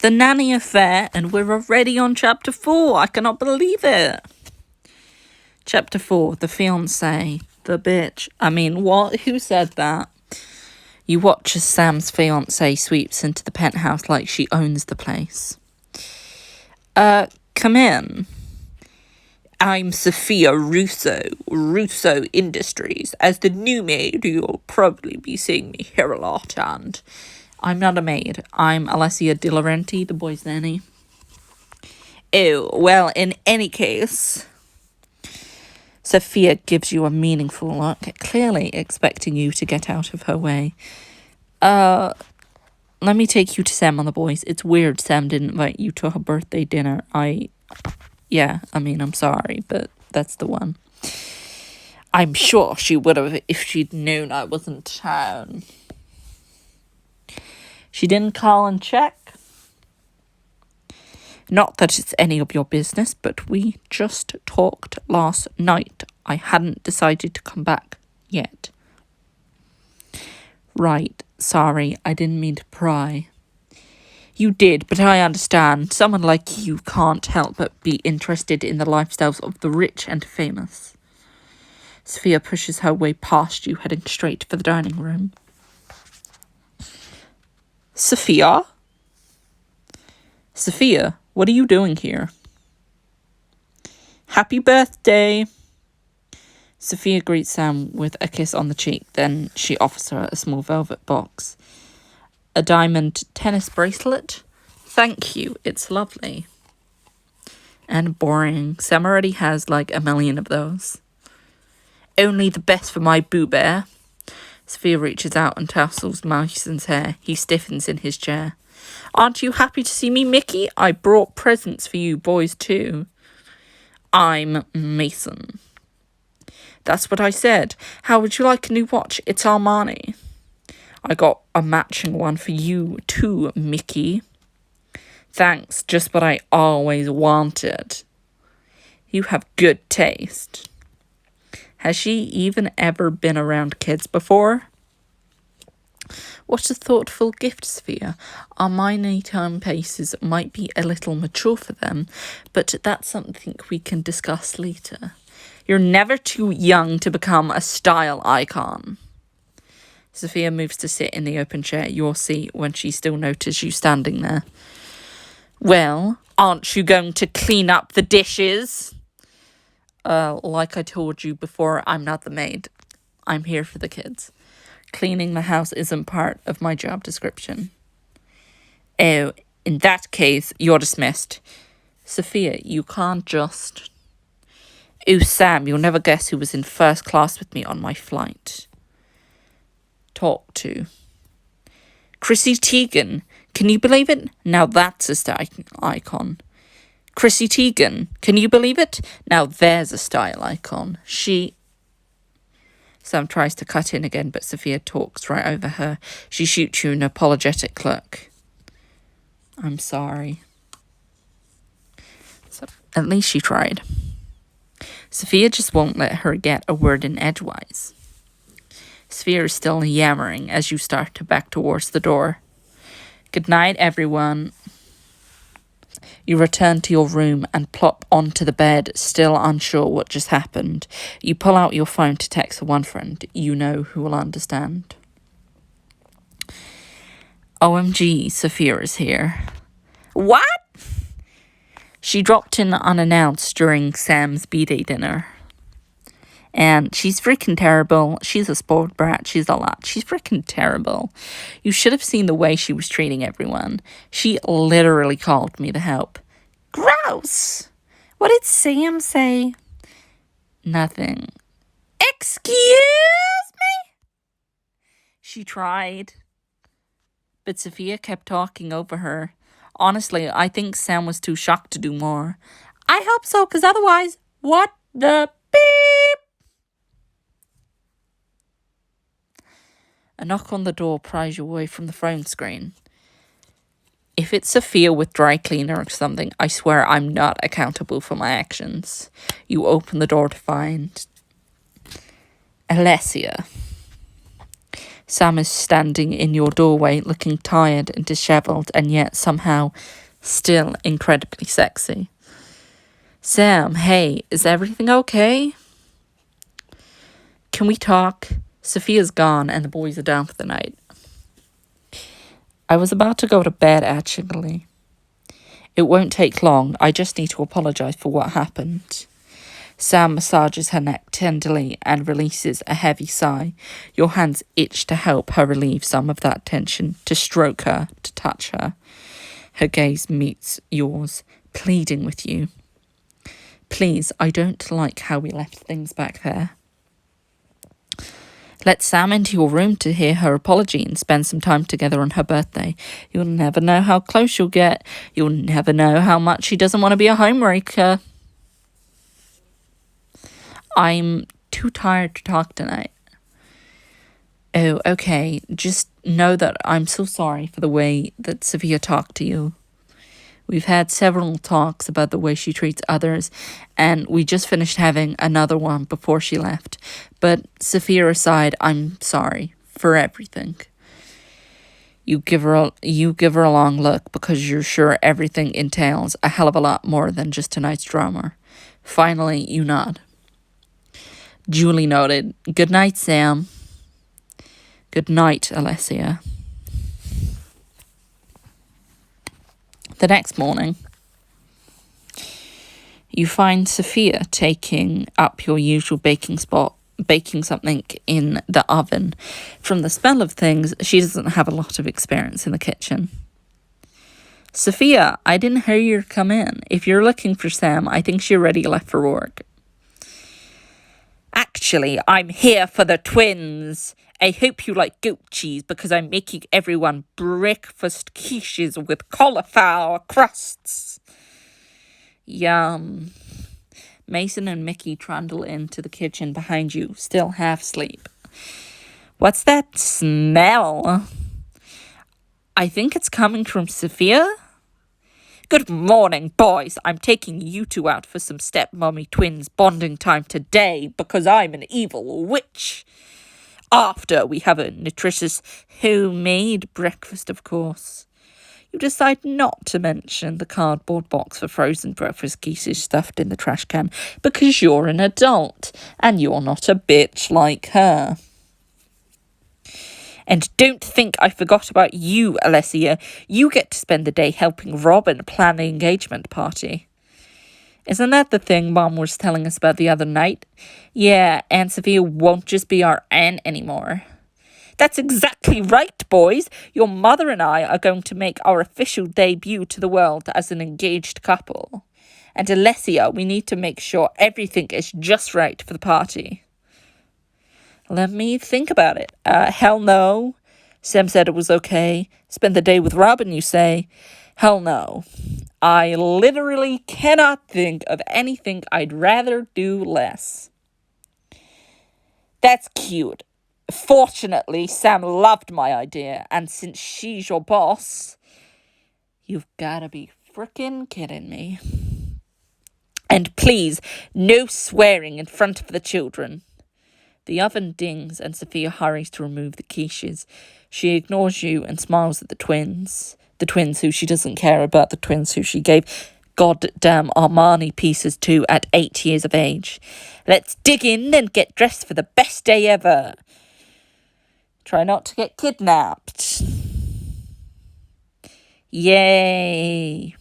The Nanny Affair, and we're already on chapter 4. I cannot believe it. Chapter 4, the fiancé, the bitch. I mean, what? Who said that? You watch as Sam's fiancé sweeps into the penthouse like she owns the place. Come in. I'm Sophia Russo Industries. As the new maid, you'll probably be seeing me here a lot, and I'm not a maid. I'm Alessia Di Laurenti, the boy's nanny. Oh, well, in any case, Sophia gives you a meaningful look, clearly expecting you to get out of her way. Let me take you to Sam and the boys. It's weird Sam didn't invite you to her birthday dinner. I'm sorry, but that's the one. I'm sure she would have if she'd known I was in town. She didn't call and check. Not that it's any of your business, but we just talked last night. I hadn't decided to come back yet. Right, sorry, I didn't mean to pry. You did, but I understand. Someone like you can't help but be interested in the lifestyles of the rich and famous. Sophia pushes her way past you, heading straight for the dining room. Sophia? Sophia, what are you doing here? Happy birthday! Sophia greets Sam with a kiss on the cheek, then she offers her a small velvet box. A diamond tennis bracelet? Thank you, it's lovely. And boring. Sam already has like 1 million of those. Only the best for my boo bear. Sophia reaches out and tassels Mason's hair. He stiffens in his chair. Aren't you happy to see me, Mickey? I brought presents for you boys too. I'm Mason. That's what I said. How would you like a new watch? It's Armani. I got a matching one for you too, Mickey. Thanks, just what I always wanted. You have good taste. Has she even ever been around kids before? What a thoughtful gift, Sophia. Our Armani timepieces might be a little mature for them, but that's something we can discuss later. You're never too young to become a style icon. Sophia moves to sit in the open chair at your seat when she still notices you standing there. Well, aren't you going to clean up the dishes? Like I told you before, I'm not the maid. I'm here for the kids. Cleaning the house isn't part of my job description. Oh, in that case, you're dismissed. Sophia, you can't just... Oh, Sam, you'll never guess who was in first class with me on my flight. Talk to. Chrissy Teigen. Can you believe it? Now that's a style icon. Chrissy Teigen. Can you believe it? Now there's a style icon. Sam tries to cut in again, but Sophia talks right over her. She shoots you an apologetic look. I'm sorry. So, at least she tried. Sophia just won't let her get a word in edgewise. Sophia is still yammering as you start to back towards the door. Good night, everyone. You return to your room and plop onto the bed, still unsure what just happened. You pull out your phone to text the one friend you know who will understand. OMG, Sophia is here. What? She dropped in unannounced during Sam's B-Day dinner. And she's freaking terrible. She's a spoiled brat. She's a lot. She's freaking terrible. You should have seen the way she was treating everyone. She literally called me to help. Gross! What did Sam say? Nothing. Excuse me? She tried. But Sophia kept talking over her. Honestly, I think Sam was too shocked to do more. I hope so, because otherwise, what the beep? A knock on the door pries you away from the phone screen. If it's Sophia with dry cleaner or something, I swear I'm not accountable for my actions. You open the door to find Alessia. Sam is standing in your doorway, looking tired and dishevelled, and yet somehow still incredibly sexy. Sam, hey, is everything okay? Can we talk? Sophia's gone and the boys are down for the night. I was about to go to bed, actually. It won't take long. I just need to apologise for what happened. Sam massages her neck tenderly and releases a heavy sigh. Your hands itch to help her relieve some of that tension, to stroke her, to touch her. Her gaze meets yours, pleading with you. Please, I don't like how we left things back there. Let Sam into your room to hear her apology and spend some time together on her birthday. You'll never know how close you'll get. You'll never know how much she doesn't want to be a homewrecker. I'm too tired to talk tonight. Oh, okay. Just know that I'm so sorry for the way that Sophia talked to you. We've had several talks about the way she treats others, and we just finished having another one before she left. But Sophia aside, I'm sorry for everything. You give her a long look because you're sure everything entails a hell of a lot more than just tonight's drama. Finally, you nod. Julie nodded. Good night, Sam. Good night, Alessia. The next morning, you find Sophia taking up your usual baking spot, baking something in the oven. From the smell of things, she doesn't have a lot of experience in the kitchen. Sophia, I didn't hear you come in. If you're looking for Sam, I think she already left for work. Actually, I'm here for the twins. I hope you like goat cheese because I'm making everyone breakfast quiches with cauliflower crusts. Yum. Mason and Mickey trundle into the kitchen behind you, still half asleep. What's that smell? I think it's coming from Sophia. Good morning, boys. I'm taking you two out for some stepmommy twins bonding time today because I'm an evil witch. After we have a nutritious homemade breakfast, of course. You decide not to mention the cardboard box for frozen breakfast quiches stuffed in the trash can because you're an adult and you're not a bitch like her. And don't think I forgot about you, Alessia. You get to spend the day helping Robin plan the engagement party. Isn't that the thing Mom was telling us about the other night? Yeah, Aunt Sophia won't just be our aunt anymore. That's exactly right, boys. Your mother and I are going to make our official debut to the world as an engaged couple. And Alessia, we need to make sure everything is just right for the party. Let me think about it. Hell no. Sam said it was okay. Spend the day with Robin, you say? Hell no. I literally cannot think of anything I'd rather do less. That's cute. Fortunately, Sam loved my idea, and since she's your boss, you've gotta be frickin' kidding me. And please, no swearing in front of the children. The oven dings and Sophia hurries to remove the quiches. She ignores you and smiles at the twins. The twins who she doesn't care about, the twins who she gave goddamn Armani pieces to at 8 years of age. Let's dig in and get dressed for the best day ever. Try not to get kidnapped. Yay.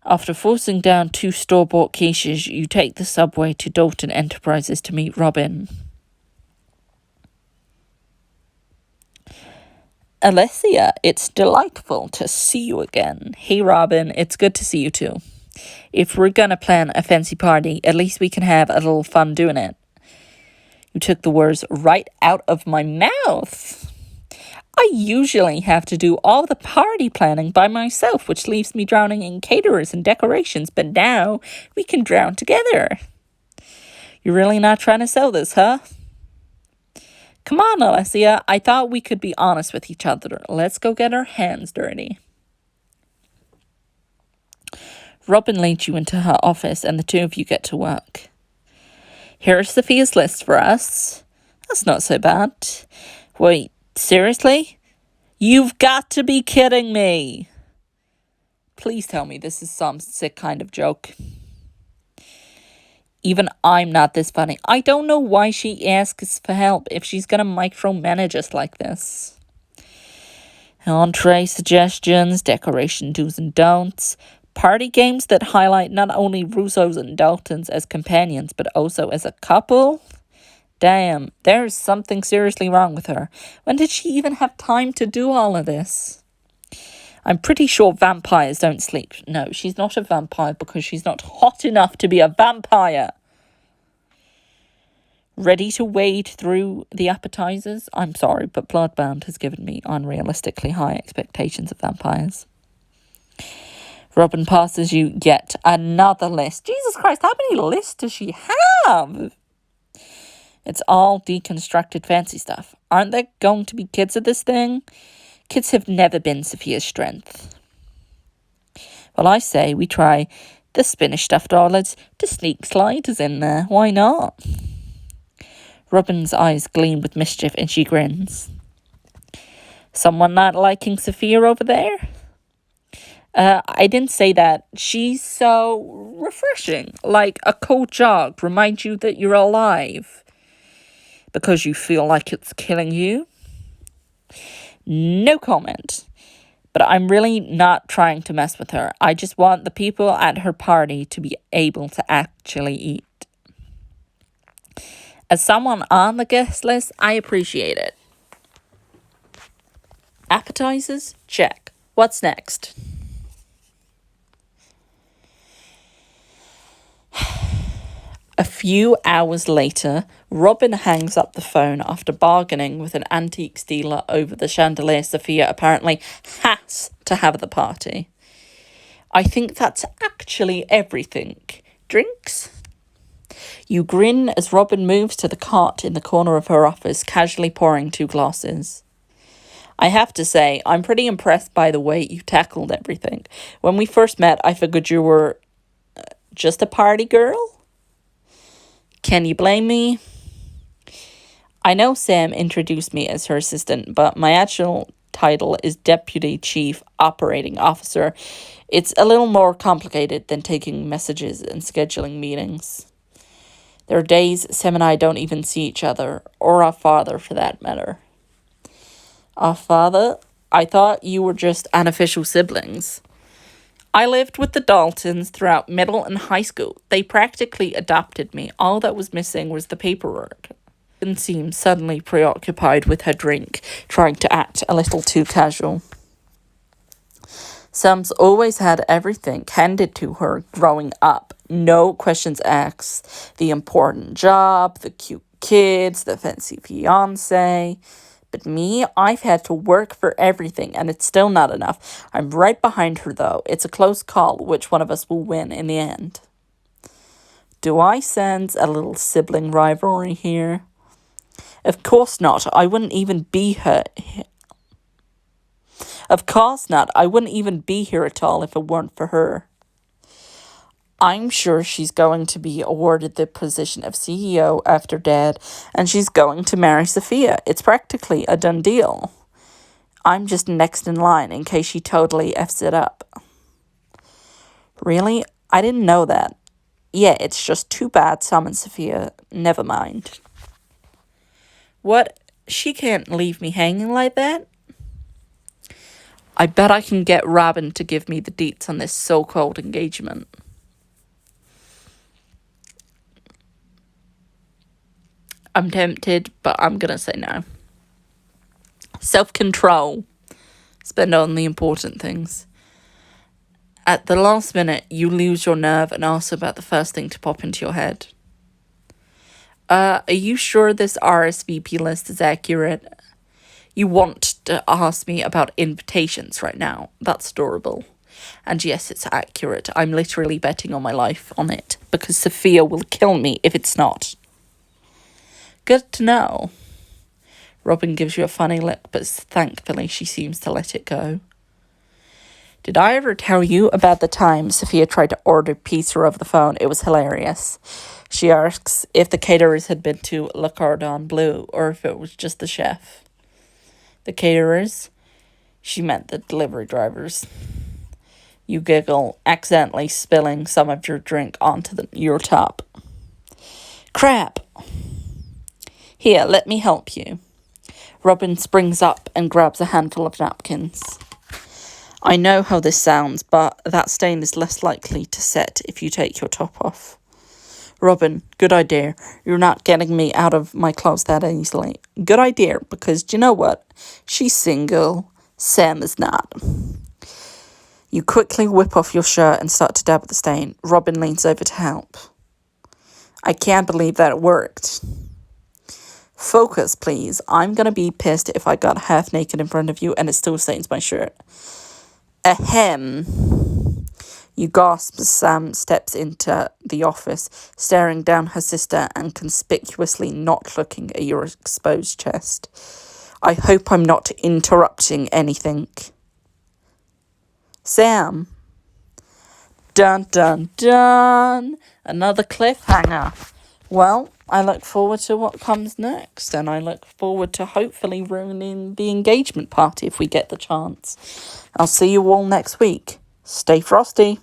After forcing down 2 store-bought quiches, you take the subway to Dalton Enterprises to meet Robin. Alessia, it's delightful to see you again. Hey, Robin, it's good to see you too. If we're gonna plan a fancy party, at least we can have a little fun doing it. You took the words right out of my mouth. I usually have to do all the party planning by myself, which leaves me drowning in caterers and decorations, but now we can drown together. You're really not trying to sell this, huh? Come on, Alessia. I thought we could be honest with each other. Let's go get our hands dirty. Robin leads you into her office and the two of you get to work. Here's Sophia's list for us. That's not so bad. Wait, seriously? You've got to be kidding me. Please tell me this is some sick kind of joke. Even I'm not this funny. I don't know why she asks for help if she's gonna micromanage us like this. Entree suggestions, decoration do's and don'ts, party games that highlight not only Russo's and Daltons as companions, but also as a couple. Damn, there's something seriously wrong with her. When did she even have time to do all of this? I'm pretty sure vampires don't sleep. No, she's not a vampire because she's not hot enough to be a vampire. Ready to wade through the appetizers? I'm sorry, but Bloodbound has given me unrealistically high expectations of vampires. Robin passes you yet another list. Jesus Christ, how many lists does she have? It's all deconstructed fancy stuff. Aren't there going to be kids at this thing? Kids have never been Sophia's strength. Well, I say we try the Spanish stuffed olives to sneak sliders in there. Why not? Robin's eyes gleam with mischief and she grins. Someone not liking Sophia over there? I didn't say that. She's so refreshing. Like a cold jog reminds you that you're alive. Because you feel like it's killing you. No comment. But I'm really not trying to mess with her. I just want the people at her party to be able to actually eat. As someone on the guest list, I appreciate it. Appetizers? Check. What's next? A few hours later, Robin hangs up the phone after bargaining with an antiques dealer over the chandelier Sophia apparently has to have at the party. I think that's actually everything. Drinks? You grin as Robin moves to the cart in the corner of her office, casually pouring 2 glasses. I have to say, I'm pretty impressed by the way you tackled everything. When we first met, I figured you were just a party girl. Can you blame me? I know Sam introduced me as her assistant, but my actual title is Deputy Chief Operating Officer. It's a little more complicated than taking messages and scheduling meetings. There are days Sam and I don't even see each other, or our father for that matter. Our father? I thought you were just unofficial siblings. I lived with the Daltons throughout middle and high school. They practically adopted me. All that was missing was the paperwork. And seemed suddenly preoccupied with her drink, trying to act a little too casual. Sam's always had everything handed to her growing up. No questions asked. The important job, the cute kids, the fancy fiancé. But me, I've had to work for everything, and it's still not enough. I'm right behind her, though. It's a close call which one of us will win in the end. Do I sense a little sibling rivalry here? Of course not. I wouldn't even be her. Of course not. I wouldn't even be here at all if it weren't for her. I'm sure she's going to be awarded the position of CEO after Dad, and she's going to marry Sophia. It's practically a done deal. I'm just next in line in case she totally F's it up. Really? I didn't know that. Yeah, it's just too bad Sam and Sophia. Never mind. What? She can't leave me hanging like that? I bet I can get Robin to give me the deets on this so-called engagement. I'm tempted, but I'm going to say no. Self-control. Spend on the important things. At the last minute, you lose your nerve and ask about the first thing to pop into your head. Are you sure this RSVP list is accurate? You want to ask me about invitations right now. That's adorable. And yes, it's accurate. I'm literally betting on my life on it, because Sophia will kill me if it's not. Good to know. Robin gives you a funny look, but thankfully she seems to let it go. Did I ever tell you about the time Sophia tried to order pizza over the phone? It was hilarious. She asks if the caterers had been to Le Cordon Bleu or if it was just the chef. The caterers? She meant the delivery drivers. You giggle, accidentally spilling some of your drink onto your top. Crap! Here, let me help you. Robin springs up and grabs a handful of napkins. I know how this sounds, but that stain is less likely to set if you take your top off. Robin, good idea. You're not getting me out of my clothes that easily. Good idea, because do you know what? She's single. Sam is not. You quickly whip off your shirt and start to dab at the stain. Robin leans over to help. I can't believe that it worked. Focus, please. I'm gonna be pissed if I got half naked in front of you and it still stains my shirt. Ahem. You gasp as Sam steps into the office, staring down her sister and conspicuously not looking at your exposed chest. I hope I'm not interrupting anything. Sam. Dun dun dun. Another cliffhanger. Well, I look forward to what comes next, and I look forward to hopefully ruining the engagement party if we get the chance. I'll see you all next week. Stay frosty.